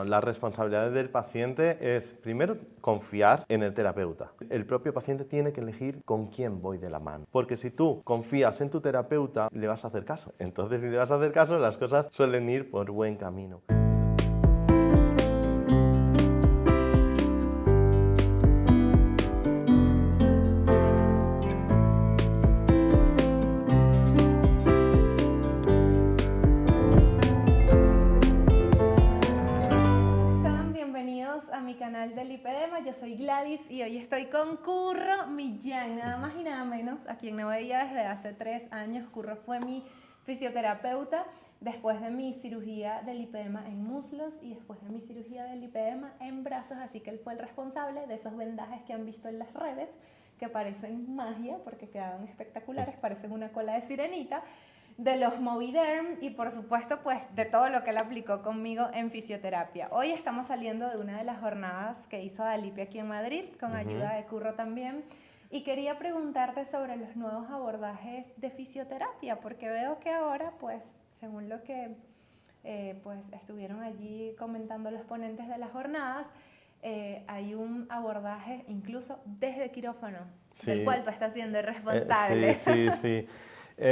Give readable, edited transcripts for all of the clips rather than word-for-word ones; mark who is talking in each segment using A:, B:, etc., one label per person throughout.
A: La responsabilidad del paciente es, primero, confiar en el terapeuta. El propio paciente tiene que elegir con quién voy de la mano. Porque si tú confías en tu terapeuta, le vas a hacer caso. Entonces, si le vas a hacer caso, las cosas suelen ir por buen camino.
B: A mi canal del lipedema, yo soy Gladys y hoy estoy con Curro Millán, nada más y nada menos, a quien no veía desde hace 3 años. Curro fue mi fisioterapeuta después de mi cirugía del lipedema en muslos y después de mi cirugía del lipedema en brazos, así que él fue el responsable de esos vendajes que han visto en las redes, que parecen magia porque quedaban espectaculares, parecen una cola de sirenita, de los Moviderm y por supuesto pues de todo lo que él aplicó conmigo en fisioterapia. Hoy estamos saliendo de una de las jornadas que hizo Dalipe aquí en Madrid, con ayuda de Curro también, y quería preguntarte sobre los nuevos abordajes de fisioterapia, porque veo que ahora pues según lo que pues estuvieron allí comentando los ponentes de las jornadas, hay un abordaje incluso desde quirófano, sí, del cual tú estás siendo el responsable.
A: Sí.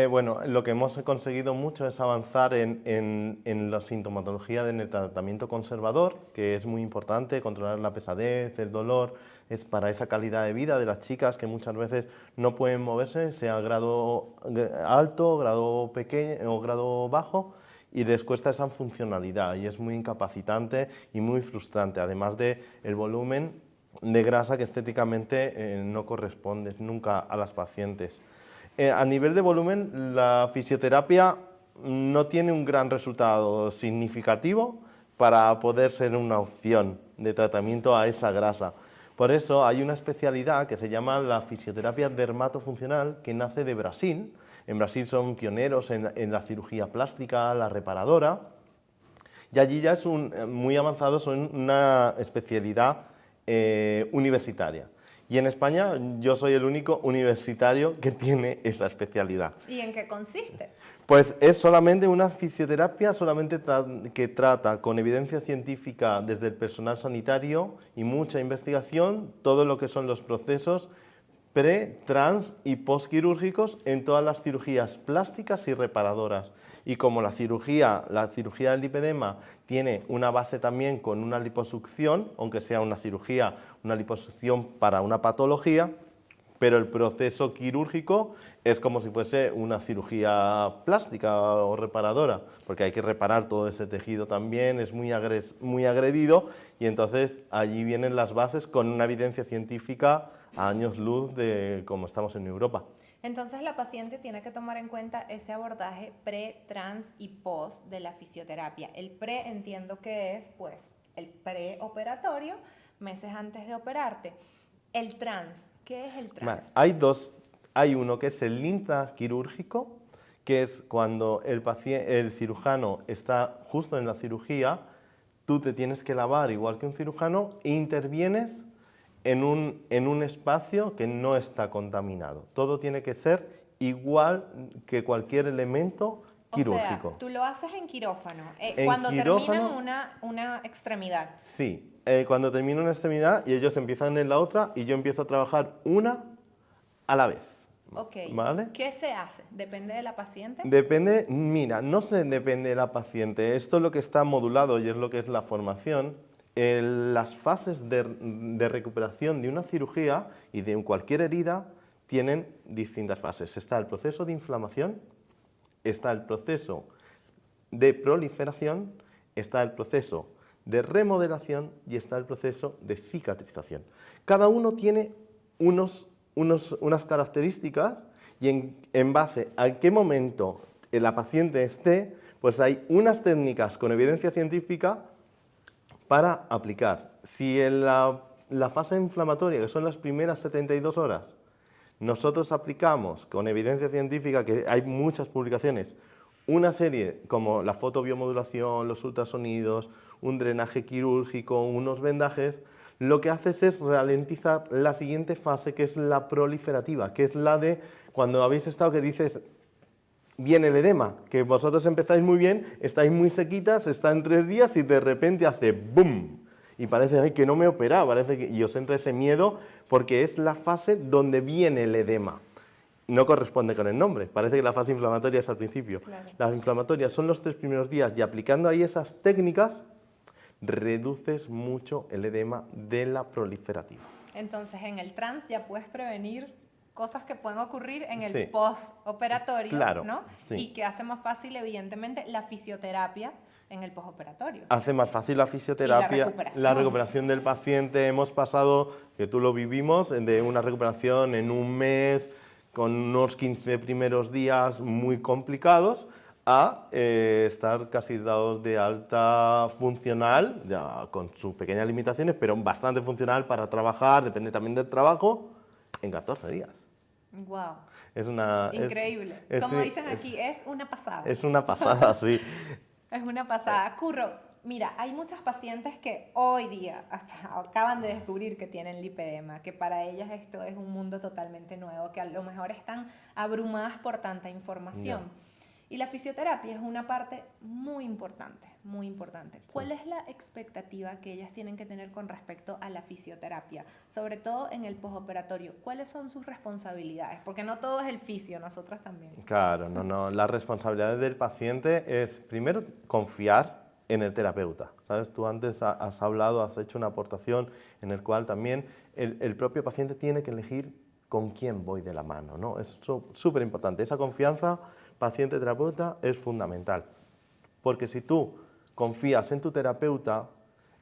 A: Bueno, lo que hemos conseguido mucho es avanzar en la sintomatología del tratamiento conservador, que es muy importante, controlar la pesadez, el dolor, es para esa calidad de vida de las chicas que muchas veces no pueden moverse, sea grado alto, grado pequeño o grado bajo, y les cuesta esa funcionalidad y es muy incapacitante y muy frustrante, además de el volumen de grasa que estéticamente no corresponde nunca a las pacientes. A nivel de volumen, la fisioterapia no tiene un gran resultado significativo para poder ser una opción de tratamiento a esa grasa. Por eso hay una especialidad que se llama la fisioterapia dermatofuncional, que nace de Brasil. En Brasil son pioneros en la cirugía plástica, la reparadora, y allí ya es muy avanzado, son una especialidad universitaria. Y en España yo soy el único universitario que tiene esa especialidad.
B: ¿Y en qué consiste?
A: Pues es solamente una fisioterapia que trata con evidencia científica desde el personal sanitario y mucha investigación todo lo que son los procesos pre, trans y postquirúrgicos en todas las cirugías plásticas y reparadoras. Y como la cirugía del lipedema tiene una base también con una liposucción, aunque sea una liposucción para una patología, pero el proceso quirúrgico es como si fuese una cirugía plástica o reparadora, porque hay que reparar todo ese tejido también, es muy agredido, y entonces allí vienen las bases con una evidencia científica a años luz de cómo estamos en Europa.
B: Entonces la paciente tiene que tomar en cuenta ese abordaje pre, trans y post de la fisioterapia. El pre entiendo que es pues el preoperatorio, meses antes de operarte. El trans, ¿qué es el trans?
A: Hay uno que es el intraquirúrgico, que es cuando el cirujano está justo en la cirugía, tú te tienes que lavar igual que un cirujano e intervienes en un espacio que no está contaminado. Todo tiene que ser igual que cualquier elemento quirúrgico.
B: O sea, tú lo haces en quirófano, cuando terminan una extremidad.
A: Sí, cuando termino una extremidad y ellos empiezan en la otra y yo empiezo a trabajar una a la vez.
B: Ok,
A: ¿vale?
B: ¿Qué se hace? ¿Depende de la paciente?
A: Depende, mira, no se depende de la paciente, esto es lo que está modulado y es lo que es la formación. Las fases de recuperación de una cirugía y de cualquier herida tienen distintas fases. Está el proceso de inflamación, está el proceso de proliferación, está el proceso de remodelación y está el proceso de cicatrización. Cada uno tiene unas características y en base a qué momento la paciente esté, pues hay unas técnicas con evidencia científica para aplicar. Si en la fase inflamatoria, que son las primeras 72 horas, nosotros aplicamos con evidencia científica, que hay muchas publicaciones, una serie como la fotobiomodulación, los ultrasonidos, un drenaje quirúrgico, unos vendajes, lo que haces es ralentizar la siguiente fase, que es la proliferativa, que es la de cuando habéis estado que dices, viene el edema, que vosotros empezáis muy bien, estáis muy sequitas, está en 3 días y de repente hace ¡boom! Y parece ay, que no me he operado, y os entra ese miedo porque es la fase donde viene el edema. No corresponde con el nombre, parece que la fase inflamatoria es al principio.
B: Claro.
A: Las inflamatorias son los 3 primeros días y aplicando ahí esas técnicas reduces mucho el edema de la proliferativa.
B: Entonces, en el trans ya puedes prevenir cosas que pueden ocurrir en el
A: Sí.
B: postoperatorio,
A: Claro,
B: ¿no?
A: sí.
B: Y que hace más fácil, evidentemente, la fisioterapia en el postoperatorio.
A: Hace más fácil la fisioterapia, la recuperación del paciente. Hemos pasado, que tú lo vivimos, de una recuperación en un mes, con unos 15 primeros días muy complicados, a estar casi dados de alta funcional, ya con sus pequeñas limitaciones, pero bastante funcional para trabajar, depende también del trabajo, en 14 días.
B: Wow.
A: Es una...
B: Increíble. Como dicen aquí, es una pasada.
A: Es una pasada, sí.
B: Es una pasada. Curro, mira, hay muchas pacientes que hoy día hasta acaban de descubrir que tienen lipedema, que para ellas esto es un mundo totalmente nuevo, que a lo mejor están abrumadas por tanta información. Y la fisioterapia es una parte muy importante, muy importante. ¿Cuál es la expectativa que ellas tienen que tener con respecto a la fisioterapia? Sobre todo en el postoperatorio. ¿Cuáles son sus responsabilidades? Porque no todo es el fisio, nosotras también.
A: Claro, no. La responsabilidad del paciente es, primero, confiar en el terapeuta. ¿Sabes? Tú antes has hablado, has hecho una aportación en el cual también el propio paciente tiene que elegir con quién voy de la mano, ¿no? Es súper importante. Esa confianza paciente-terapeuta es fundamental. Porque si tú confías en tu terapeuta,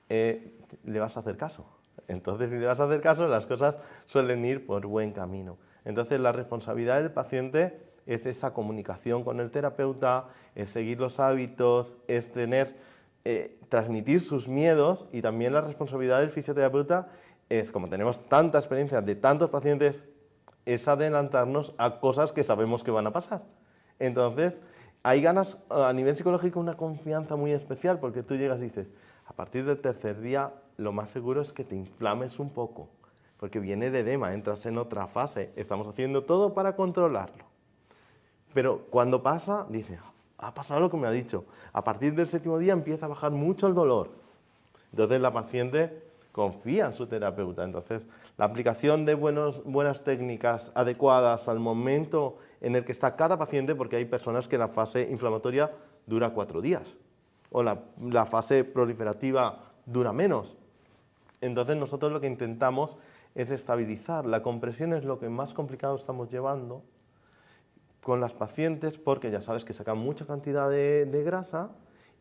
A: le vas a hacer caso. Entonces, si le vas a hacer caso, las cosas suelen ir por buen camino. Entonces, la responsabilidad del paciente es esa comunicación con el terapeuta, es seguir los hábitos, es transmitir sus miedos, y también la responsabilidad del fisioterapeuta es, como tenemos tanta experiencia de tantos pacientes, es adelantarnos a cosas que sabemos que van a pasar. Entonces, hay ganas a nivel psicológico una confianza muy especial, porque tú llegas y dices, a partir del 3er día lo más seguro es que te inflames un poco, porque viene el edema, entras en otra fase, estamos haciendo todo para controlarlo. Pero cuando pasa, dices, ha pasado lo que me ha dicho, a partir del 7.º día empieza a bajar mucho el dolor. Entonces la paciente confía en su terapeuta. Entonces, la aplicación de buenas técnicas adecuadas al momento en el que está cada paciente, porque hay personas que la fase inflamatoria dura 4 días, o la fase proliferativa dura menos. Entonces, nosotros lo que intentamos es estabilizar. La compresión es lo que más complicado estamos llevando con las pacientes, porque ya sabes que sacan mucha cantidad de grasa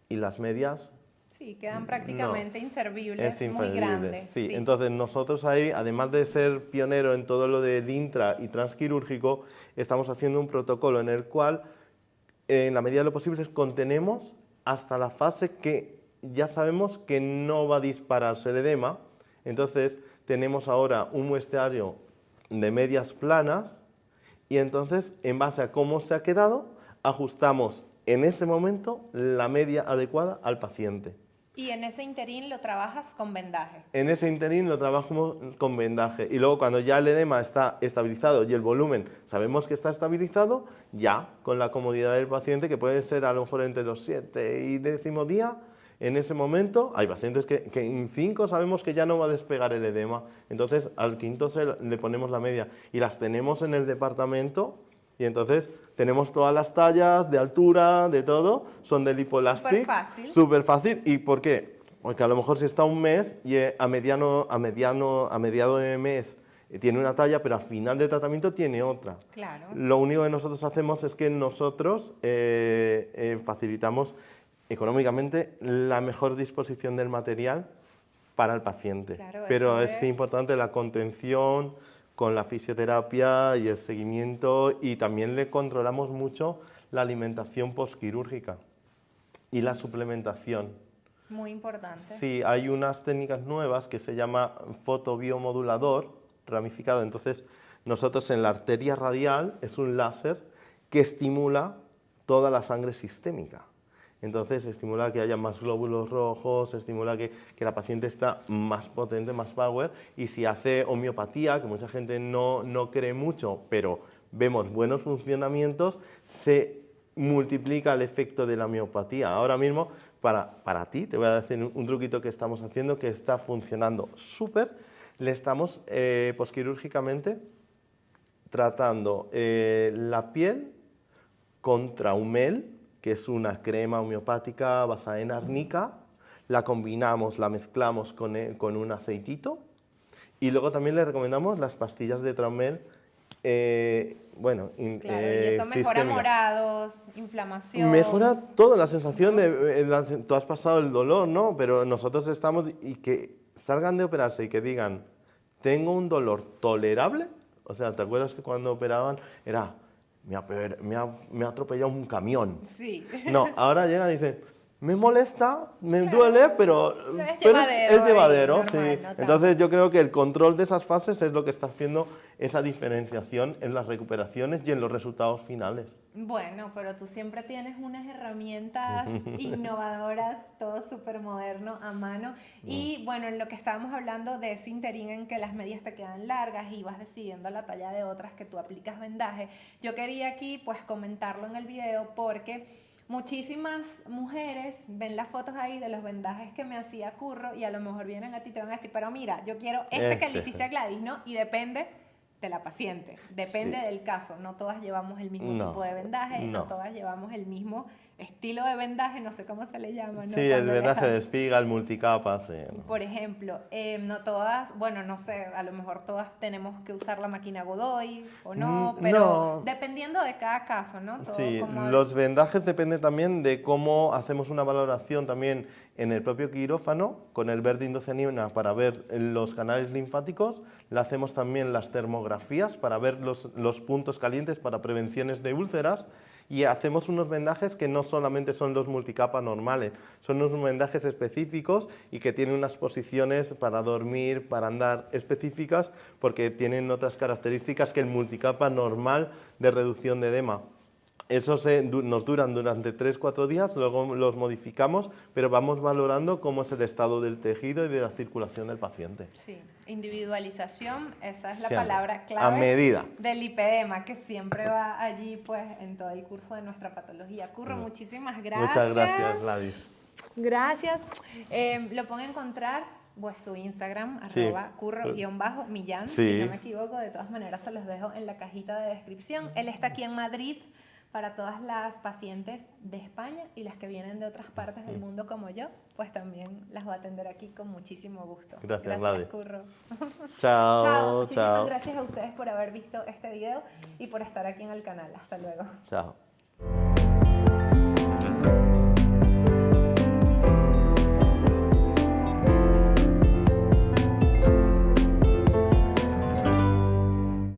A: y las medias...
B: Sí, quedan prácticamente inservibles,
A: es
B: muy grandes.
A: Sí. Entonces nosotros ahí, además de ser pionero en todo lo del intra y transquirúrgico, estamos haciendo un protocolo en el cual, en la medida de lo posible, contenemos hasta la fase que ya sabemos que no va a dispararse el edema. Entonces tenemos ahora un muestrario de medias planas y entonces, en base a cómo se ha quedado, ajustamos en ese momento la media adecuada al paciente.
B: Y en ese interín lo trabajas con vendaje.
A: En ese interín lo trabajamos con vendaje. Y luego, cuando ya el edema está estabilizado y el volumen sabemos que está estabilizado, ya con la comodidad del paciente, que puede ser a lo mejor entre los 7 y 10.º día, en ese momento hay pacientes que en 5 sabemos que ya no va a despegar el edema. Entonces al 5.º le ponemos la media y las tenemos en el departamento. Y entonces tenemos todas las tallas de altura, de todo, son de lipoelastic.
B: Súper fácil.
A: Súper fácil. ¿Y por qué? Porque a lo mejor si está un mes y a mediado de mes tiene una talla, pero al final del tratamiento tiene otra.
B: Claro.
A: Lo único que nosotros hacemos es que nosotros facilitamos económicamente la mejor disposición del material para el paciente.
B: Claro,
A: pero es importante la contención con la fisioterapia y el seguimiento, y también le controlamos mucho la alimentación postquirúrgica y la suplementación.
B: Muy importante.
A: Sí, hay unas técnicas nuevas que se llama fotobiomodulador ramificado. Entonces, nosotros en la arteria radial es un láser que estimula toda la sangre sistémica. Entonces, estimula que haya más glóbulos rojos, estimula que la paciente está más potente, más power. Y si hace homeopatía, que mucha gente no cree mucho, pero vemos buenos funcionamientos, se multiplica el efecto de la miopatía. Ahora mismo, para ti, te voy a decir un truquito que estamos haciendo que está funcionando súper. Le estamos posquirúrgicamente tratando la piel con Traumel, que es una crema homeopática basada en arnica. La combinamos, la mezclamos con un aceitito. Y luego también le recomendamos las pastillas de Traumel.
B: Claro, y eso mejora morados, inflamación.
A: Mejora toda la sensación de... tú has pasado el dolor, ¿no? Pero nosotros estamos... Y que salgan de operarse y que digan, tengo un dolor tolerable. O sea, ¿te acuerdas que cuando operaban era... Me ha atropellado un camión.
B: Sí.
A: No, ahora llegan y dicen, me molesta, me duele, pero es llevadero. Sí.
B: No.
A: Entonces yo creo que el control de esas fases es lo que está haciendo esa diferenciación en las recuperaciones y en los resultados finales.
B: Bueno, pero tú siempre tienes unas herramientas innovadoras, todo súper moderno a mano. Y bueno, en lo que estábamos hablando de ese interín en que las medias te quedan largas y vas decidiendo la talla de otras que tú aplicas vendaje, yo quería aquí pues comentarlo en el video porque muchísimas mujeres ven las fotos ahí de los vendajes que me hacía Curro y a lo mejor vienen a ti y te van a decir, pero mira, yo quiero que le hiciste a Gladys, ¿no? Y depende de la paciente, depende del caso, no todas llevamos el mismo tipo de vendaje, no todas llevamos el mismo estilo de vendaje, no sé cómo se le llama, ¿no?
A: Sí, el vendaje de espiga, el multicapa, sí. ¿No?
B: Por ejemplo, no todas, bueno, no sé, a lo mejor todas tenemos que usar la máquina Godoy o no, pero dependiendo de cada caso, ¿no? Todo
A: sí, los vendajes dependen también de cómo hacemos una valoración también en el propio quirófano, con el verde indocyanina para ver los canales linfáticos, le hacemos también las termografías para ver los puntos calientes para prevenciones de úlceras, y hacemos unos vendajes que no solamente son los multicapa normales, son unos vendajes específicos y que tienen unas posiciones para dormir, para andar específicas, porque tienen otras características que el multicapa normal de reducción de edema. Esos nos duran durante 3-4 días, luego los modificamos, pero vamos valorando cómo es el estado del tejido y de la circulación del paciente.
B: Sí, individualización, esa es la
A: siempre,
B: palabra clave
A: a medida
B: del lipedema, que siempre va allí pues en todo el curso de nuestra patología. Curro, muchísimas gracias.
A: Muchas gracias, Gladys.
B: Gracias. Lo pueden encontrar pues su Instagram,
A: sí.
B: @curro_millán,
A: sí.
B: si no me equivoco, de todas maneras se los dejo en la cajita de descripción. Él está aquí en Madrid para todas las pacientes de España y las que vienen de otras partes del mundo como yo, pues también las voy a atender aquí con muchísimo gusto.
A: Gracias,
B: Curro.
A: Chao,
B: Muchísimas gracias a ustedes por haber visto este video y por estar aquí en el canal. Hasta luego.
A: Chao.